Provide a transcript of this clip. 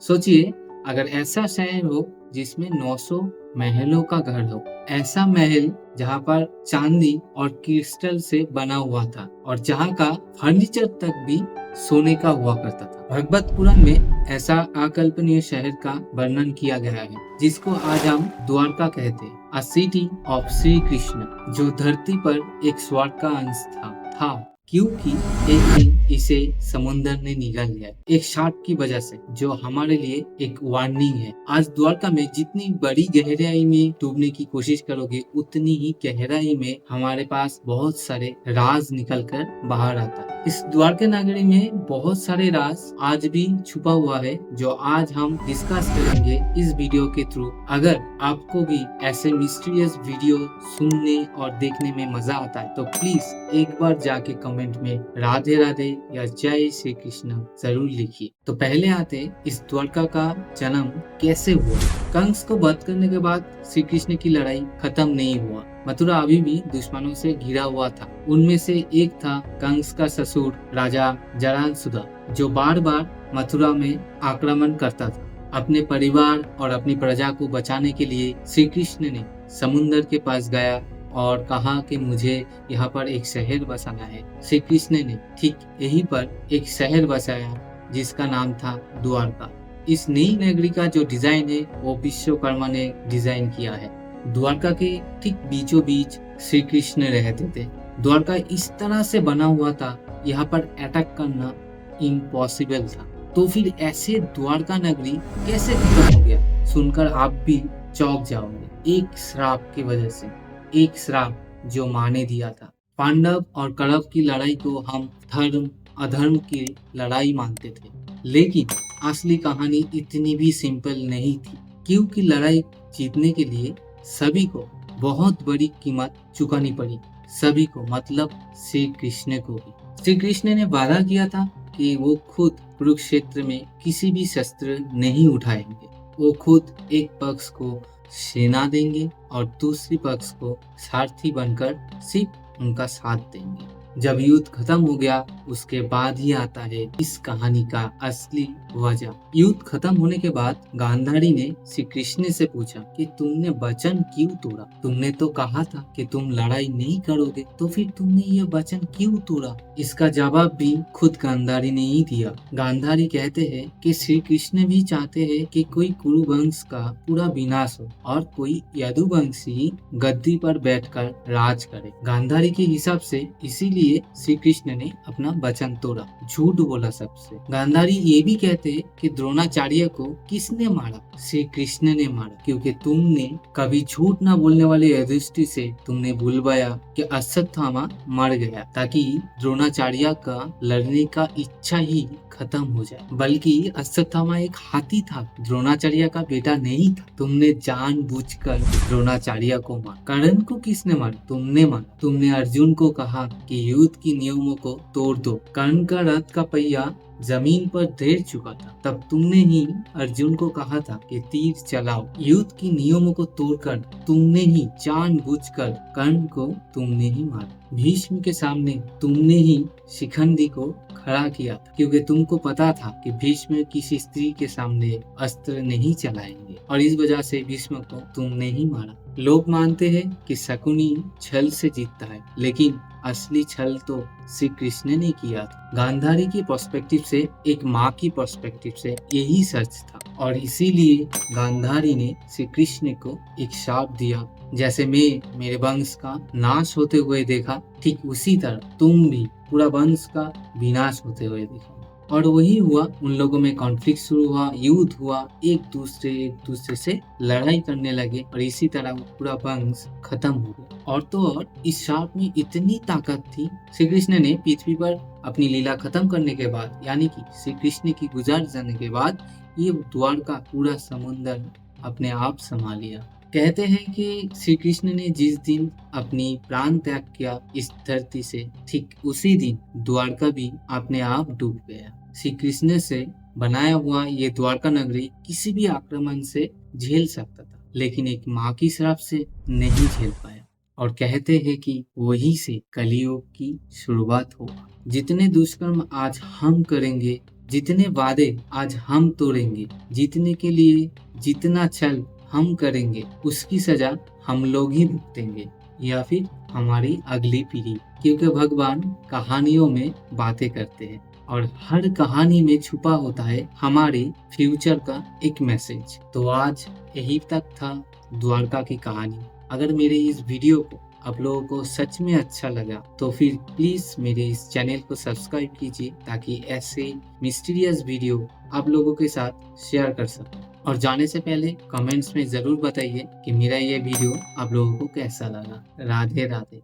सोचिए, अगर ऐसा शहर हो जिसमें 900 महलों का घर हो, ऐसा महल जहाँ पर चांदी और क्रिस्टल से बना हुआ था और जहाँ का फर्नीचर तक भी सोने का हुआ करता था। भगवत पुराण में ऐसा अकल्पनीय शहर का वर्णन किया गया है, जिसको आज हम द्वारका कहते हैं। अ सिटी ऑफ श्री कृष्ण, जो धरती पर एक स्वर्ग का अंश था क्योंकि एक दिन इसे समुंदर ने निगल लिया, एक शार्क की वजह से, जो हमारे लिए एक वार्निंग है। आज द्वारका में जितनी बड़ी गहराई में डूबने की कोशिश करोगे, उतनी ही गहराई में हमारे पास बहुत सारे राज निकल कर बाहर आता है। इस द्वारका नगरी में बहुत सारे राज आज भी छुपा हुआ है, जो आज हम डिस्कस करेंगे इस वीडियो के थ्रू। अगर आपको भी ऐसे मिस्टीरियस वीडियो सुनने और देखने में मजा आता है तो प्लीज एक बार जाके कमेंट में राधे राधे या जय श्री कृष्ण जरूर लिखिए। तो पहले आते इस द्वारका का जन्म कैसे हुआ। कंस को वध करने के बाद श्री कृष्ण की लड़ाई खत्म नहीं हुआ। मथुरा अभी भी दुश्मनों से घिरा हुआ था। उनमें से एक था कंस का ससुर राजा जरासंध, जो बार बार मथुरा में आक्रमण करता था। अपने परिवार और अपनी प्रजा को बचाने के लिए श्री कृष्ण ने समुद्र के पास गया और कहा कि मुझे यहाँ पर एक शहर बसाना है। श्री कृष्ण ने ठीक यहीं पर एक शहर बसाया, जिसका नाम था द्वारका। इस नई नगरी का जो डिजाइन है वो विश्वकर्मा ने डिजाइन किया है। द्वारका के ठीक बीचों बीच श्री कृष्ण रहते थे। द्वारका इस तरह से बना हुआ था, यहाँ पर अटैक करना इम्पॉसिबल था। तो फिर ऐसे द्वारका नगरी कैसे खत्म हो गया, सुनकर आप भी चौंक जाओगे। एक श्राप की वजह से, एक श्राप जो माँ ने दिया था। पांडव और कौरव की लड़ाई को हम धर्म अधर्म की लड़ाई मानते थे, लेकिन असली कहानी इतनी भी सिंपल नहीं थी, क्योंकि लड़ाई जीतने के लिए सभी को बहुत बड़ी कीमत चुकानी पड़ी। सभी को मतलब श्री कृष्ण को भी। श्री कृष्ण ने वादा किया था कि वो खुद कुरुक्षेत्र में किसी भी शस्त्र नहीं उठाएंगे। वो खुद एक पक्ष को सेना देंगे और दूसरी पक्ष को सारथी बनकर सिर्फ उनका साथ देंगे। जब युद्ध खत्म हो गया, उसके बाद ही आता है इस कहानी का असली वजह। युद्ध खत्म होने के बाद गांधारी ने श्री कृष्ण से पूछा कि तुमने वचन क्यों तोड़ा? तुमने तो कहा था कि तुम लड़ाई नहीं करोगे, तो फिर तुमने ये वचन क्यों तोड़ा? इसका जवाब भी खुद गांधारी ने ही दिया। गांधारी कहते हैं कि श्री कृष्ण भी चाहते हैं कि कोई कुरुवंश का पूरा विनाश हो और कोई यदुवंशी गद्दी पर बैठकर राज करे। गांधारी के हिसाब से इसीलिए श्री कृष्ण ने अपना वचन तोड़ा, झूठ बोला सबसे। गांधारी ये भी कहते हैं कि द्रोणाचार्य को किसने मारा? श्री कृष्ण ने मारा, क्योंकि तुमने कभी झूठ ना बोलने वाले युधिष्ठिर से तुमने बुलवाया कि अश्वत्थामा मर गया, ताकि द्रोणाचार्य का लड़ने का इच्छा ही खत्म हो जाए। बल्कि अश्वत्थामा एक हाथी था, द्रोणाचार्य का बेटा नहीं था। तुमने जानबूझकर द्रोणाचार्य को मारा। कर्ण को किसने मारा? तुमने मारा। तुमने अर्जुन को कहा कि युद्ध की नियमों को तोड़ दो। कर्ण का रथ का पहिया जमीन पर ढेर चुका था, तब तुमने ही अर्जुन को कहा था कि तीर चलाओ। युद्ध की नियमों को तोड़कर तुमने ही जानबूझकर कर्ण को तुमने ही मारा। भीष्म के सामने तुमने ही शिखंडी को खड़ा किया था, क्योंकि तुमको पता था कि भीष्म किसी स्त्री के सामने अस्त्र नहीं चलाएंगे, और इस वजह से भीष्म को तुमने ही मारा। लोग मानते हैं कि शकुनी छल से जीतता है, लेकिन असली छल तो श्री कृष्ण ने किया था। गांधारी की पर्सपेक्टिव से, एक माँ की पर्सपेक्टिव से यही सच था, और इसीलिए गांधारी ने श्री कृष्ण को एक शाप दिया। जैसे मैं मेरे वंश का नाश होते हुए देखा, ठीक उसी तरह तुम भी पूरा वंश का विनाश होते हुए देखा। और वही हुआ, उन लोगों में कॉन्फ्लिक्ट शुरू हुआ, युद्ध हुआ, एक दूसरे से लड़ाई करने लगे, और इसी तरह पूरा वंश खत्म हो गया। और तो और इस शाप में इतनी ताकत थी, श्री कृष्ण ने पृथ्वी पर अपनी लीला खत्म करने के बाद, यानी कि श्री कृष्ण की गुजर जाने के बाद, ये द्वारका पूरा समुंदर अपने आप संभाल लिया। कहते हैं कि श्री कृष्ण ने जिस दिन अपनी प्राण त्याग किया इस धरती से, ठीक उसी दिन द्वारका भी अपने आप डूब गया। श्री कृष्ण से बनाया हुआ ये द्वारका नगरी किसी भी आक्रमण से झेल सकता था, लेकिन एक माँ की श्राप से नहीं झेल पाया। और कहते हैं कि वहीं से कलियुग की शुरुआत होगा। जितने दुष्कर्म आज हम करेंगे, जितने वादे आज हम तोड़ेंगे, जीतने के लिए जितना छल हम करेंगे, उसकी सजा हम लोग ही भुगतेंगे या फिर हमारी अगली पीढ़ी। क्योंकि भगवान कहानियों में बातें करते हैं और हर कहानी में छुपा होता है हमारे फ्यूचर का एक मैसेज। तो आज यही तक था द्वारका की कहानी। अगर मेरे इस वीडियो को आप लोगों को सच में अच्छा लगा तो फिर प्लीज मेरे इस चैनल को सब्सक्राइब कीजिए, ताकि ऐसे मिस्टीरियस वीडियो आप लोगों के साथ शेयर कर सकूं। और जाने से पहले कमेंट्स में जरूर बताइए कि मेरा ये वीडियो आप लोगों को कैसा लगा। राधे राधे।